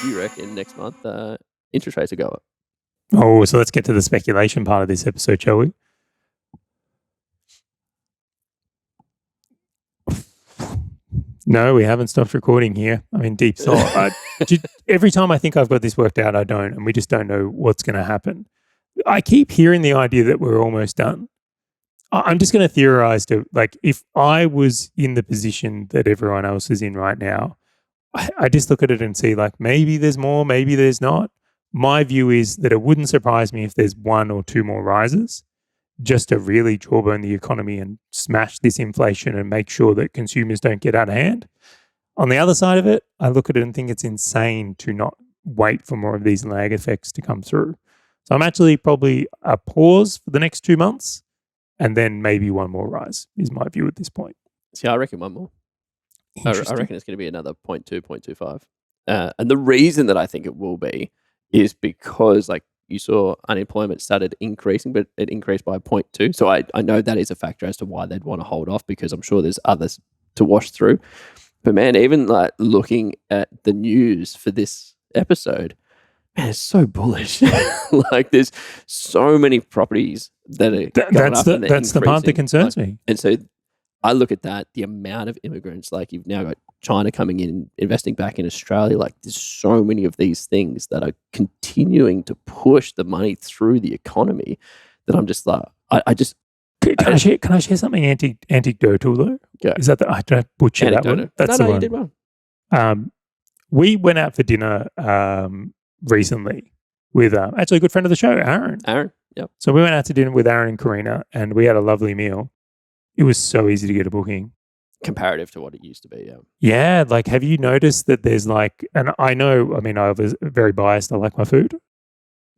you reckon next month interest rates will go up? Oh, so let's get to the speculation part of this episode, shall we? No, we haven't stopped recording here. I'm in deep thought. Every time I think I've got this worked out, I don't, and we just don't know what's going to happen. I keep hearing the idea that we're almost done. I'm just going to theorize to, like, if I was in the position that everyone else is in right now, I just look at it and see, like, maybe there's more, maybe there's not. My view is that it wouldn't surprise me if there's one or two more rises just to really jawbone the economy and smash this inflation and make sure that consumers don't get out of hand. On the other side of it, I look at it and think it's insane to not wait for more of these lag effects to come through. So I'm actually probably a pause for the next 2 months and then maybe one more rise is my view at this point. See, I reckon one more. I reckon it's going to be another 0.2, 0.25. And the reason that I think it will be is because, like, you saw unemployment started increasing, but it increased by 0.2. So I know that is a factor as to why they'd want to hold off, because I'm sure there's others to wash through. But man, even like looking at the news for this episode, man, it's so bullish. Like, there's so many properties that are that's the part that concerns me. And so I look at that, the amount of immigrants, like you've now got China coming in, investing back in Australia. Like, there's so many of these things that are continuing to push the money through the economy that I'm just like, Can I share something anecdotal though? Yeah. Is that I don't butcher that one? That's no, the one. You did well. We went out for dinner recently with actually a good friend of the show, Aaron. Yep. So we went out to dinner with Aaron and Karina, and we had a lovely meal. It was so easy to get a booking. Comparative to what it used to be, yeah. Yeah, like, have you noticed that there's like, and I know, I mean, I was very biased, I like my food,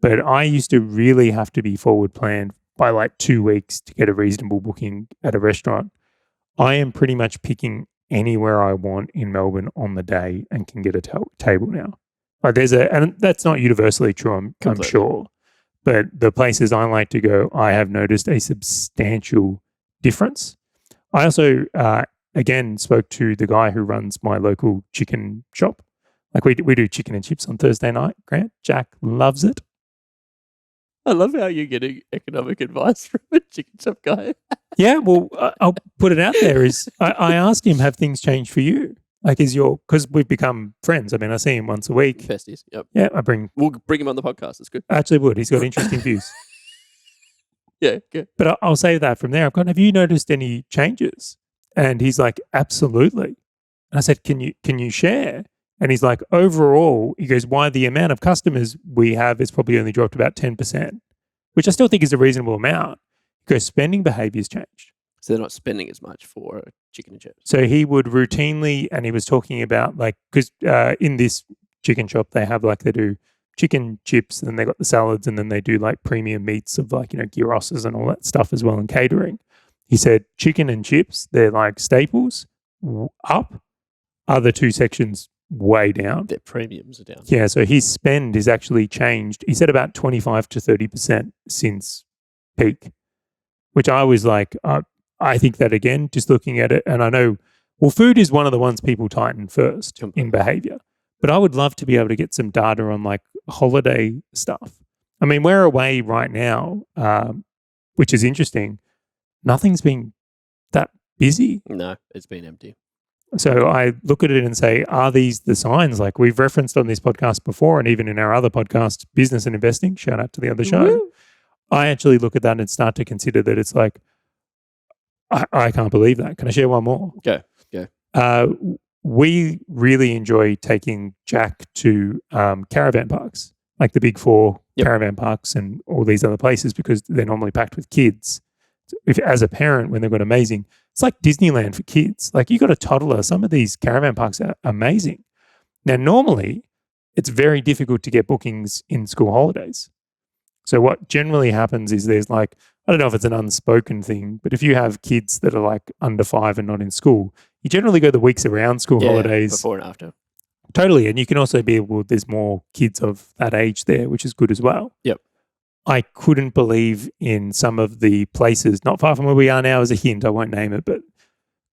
but I used to really have to be forward planned by like 2 weeks to get a reasonable booking at a restaurant. I am pretty much picking anywhere I want in Melbourne on the day and can get a table now. Like, and that's not universally true, I'm sure, but the places I like to go, I have noticed a substantial difference. I also, again, spoke to the guy who runs my local chicken shop. Like, we do chicken and chips on Thursday night, Grant. Jack loves it. I love how you're getting economic advice from a chicken shop guy. Yeah, well, I'll put it out there. I asked him, have things changed for you? Like, because we've become friends. I mean, I see him once a week. Besties, yep. Yeah, we'll bring him on the podcast. It's good. I actually would. He's got interesting views. Yeah, good. But I'll say that from there. I've gone, have you noticed any changes? And he's like, absolutely. And I said, can you share? And he's like, overall, he goes, why the amount of customers we have is probably only dropped about 10%, which I still think is a reasonable amount. He goes, spending behavior's changed. So they're not spending as much for chicken and chips. So he would routinely, and he was talking about, like, because in this chicken shop, they do chicken chips, and then they got the salads, and then they do like premium meats of, like, gyros and all that stuff as well in catering. He said chicken and chips, they're like staples. Up, other two sections way down. Their premiums are down. Yeah, so his spend is actually changed. He said about 25 to 30% since peak, which I was like, I think that, again, just looking at it, and I know, well, food is one of the ones people tighten first in behavior, but I would love to be able to get some data on like holiday stuff. I mean, we're away right now, which is interesting. Nothing's been that busy. No, it's been empty. So I look at it and say, are these the signs? Like, we've referenced on this podcast before, and even in our other podcast, Business and Investing, shout out to the other show. Woo! I actually look at that and start to consider that it's like, I can't believe that. Can I share one more? Go. We really enjoy taking Jack to caravan parks, like the big four caravan parks and all these other places, because they're normally packed with kids. If, as a parent, when they've got amazing, it's like Disneyland for kids. Like, you got a toddler. Some of these caravan parks are amazing. Now, normally, it's very difficult to get bookings in school holidays. So what generally happens is there's like, I don't know if it's an unspoken thing, but if you have kids that are like under 5 and not in school, you generally go the weeks around school holidays. Before and after. Totally. And you can also be able, there's more kids of that age there, which is good as well. Yep. I couldn't believe in some of the places, not far from where we are now, as a hint, I won't name it, but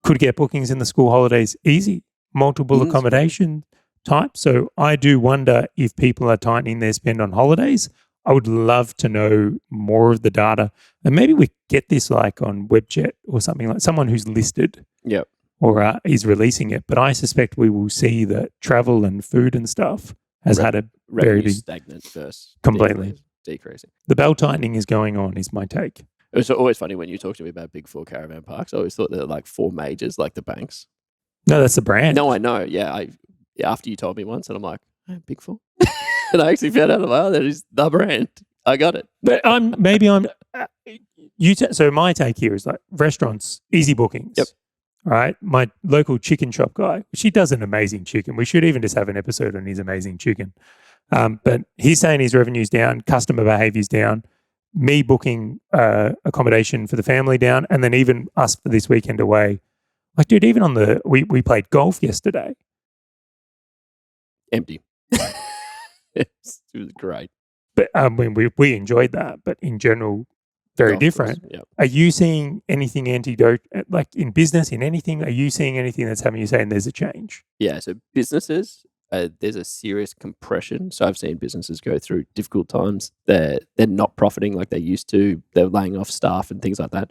could get bookings in the school holidays easy. Multiple accommodation, type. So I do wonder if people are tightening their spend on holidays. I would love to know more of the data. And maybe we get this like on Webjet or something, like someone who's listed Yep. or is releasing it. But I suspect we will see that travel and food and stuff has had a very big stagnant versus completely decreasing. The belt tightening is going on, is my take. It was always funny when you talk to me about big four caravan parks. I always thought they were like four majors, like the banks. No, that's the brand. No, I know. Yeah, after you told me once, and I'm like, oh, Big Four. And I actually found out, that is the brand. I got it. But so my take here is like restaurants, easy bookings. Yep. Right. My local chicken shop guy, she does an amazing chicken. We should even just have an episode on his amazing chicken. But he's saying his revenue's down, customer behavior's down, me booking accommodation for the family down, and then even us for this weekend away. Like, dude, even on we played golf yesterday. Empty. It was great. But we enjoyed that, but in general, very Golf different. course, yep. Are you seeing anything antidote, like in business, in anything? Are you seeing anything that's having you saying there's a change? Yeah, so businesses, there's a serious compression. So I've seen businesses go through difficult times. They're not profiting like they used to. They're laying off staff and things like that.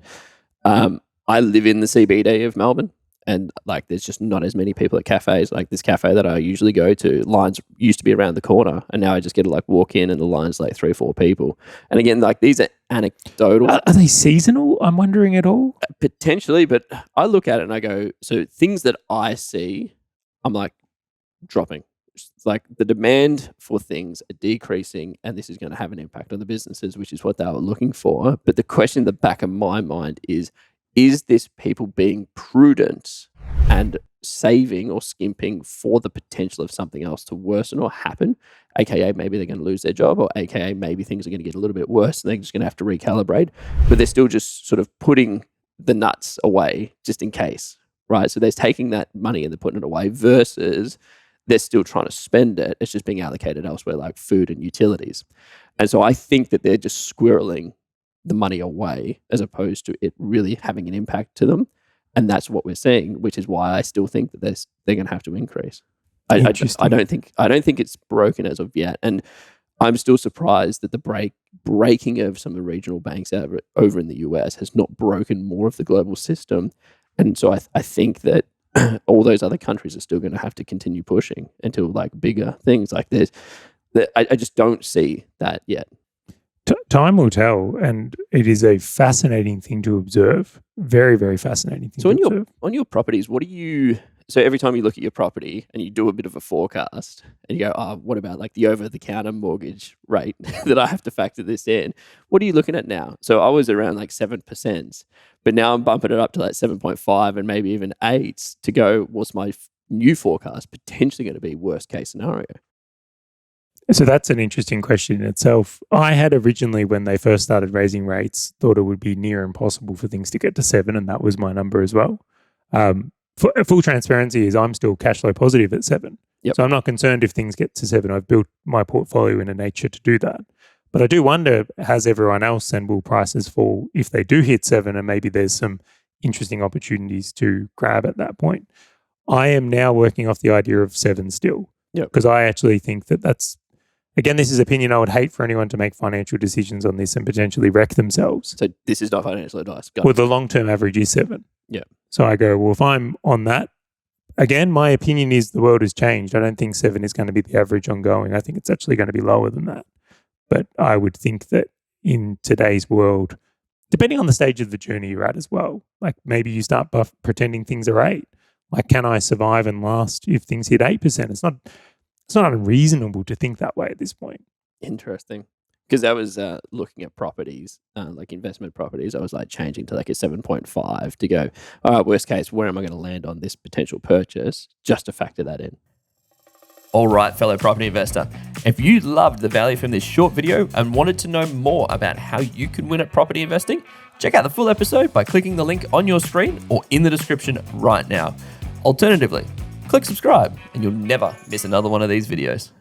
I live in the CBD of Melbourne, and like there's just not as many people at cafes. Like this cafe that I usually go to, lines used to be around the corner, and now I just get to like walk in and the line's like 3-4 people. And again, like these are anecdotal. Are they seasonal? I'm wondering at all. Potentially, but I look at it and I go, so things that I see, I'm like dropping. It's like the demand for things are decreasing, and this is going to have an impact on the businesses, which is what they were looking for. But the question in the back of my mind is this people being prudent and saving or skimping for the potential of something else to worsen or happen, aka maybe they're going to lose their job, or aka maybe things are going to get a little bit worse and they're just going to have to recalibrate, but they're still just sort of putting the nuts away just in case, right? So they're taking that money and they're putting it away versus they're still trying to spend it. It's just being allocated elsewhere, like food and utilities. And so I think that they're just squirreling the money away as opposed to it really having an impact to them. And that's what we're seeing, which is why I still think that they're going to have to increase. I don't think it's broken as of yet. And I'm still surprised that the breaking of some of the regional banks over in the US has not broken more of the global system. And so I think that all those other countries are still going to have to continue pushing until like bigger things like this. I just don't see that yet. Time will tell, and it is a fascinating thing to observe. Very, very fascinating thing to observe. On your properties, so every time you look at your property and you do a bit of a forecast and you go, oh, what about like the over-the-counter mortgage rate that I have to factor this in? What are you looking at now? So I was around like 7%, but now I'm bumping it up to like 7.5 and maybe even 8 to go, what's my new forecast potentially going to be worst case scenario? So that's an interesting question in itself. I had originally, when they first started raising rates, thought it would be near impossible for things to get to 7, and that was my number as well. For full transparency is I'm still cash flow positive at 7. Yep. So I'm not concerned if things get to 7. I've built my portfolio in a nature to do that. But I do wonder, has everyone else, and will prices fall if they do hit 7, and maybe there's some interesting opportunities to grab at that point. I am now working off the idea of 7 still. Because I actually think that's, again, this is opinion. I would hate for anyone to make financial decisions on this and potentially wreck themselves. So this is not financial advice. Well, the long-term average is 7. Yeah. So I go, well, if I'm on that, again, my opinion is the world has changed. I don't think 7 is going to be the average ongoing. I think it's actually going to be lower than that. But I would think that in today's world, depending on the stage of the journey you're at as well, like maybe you start pretending things are 8. Like, can I survive and last if things hit 8%? It's not unreasonable to think that way at this point. Interesting. Because I was looking at properties, like investment properties. I was like changing to like a 7.5 to go, all right, worst case, where am I going to land on this potential purchase? Just to factor that in. All right, fellow property investor. If you loved the value from this short video and wanted to know more about how you can win at property investing, check out the full episode by clicking the link on your screen or in the description right now. Alternatively, click subscribe and you'll never miss another one of these videos.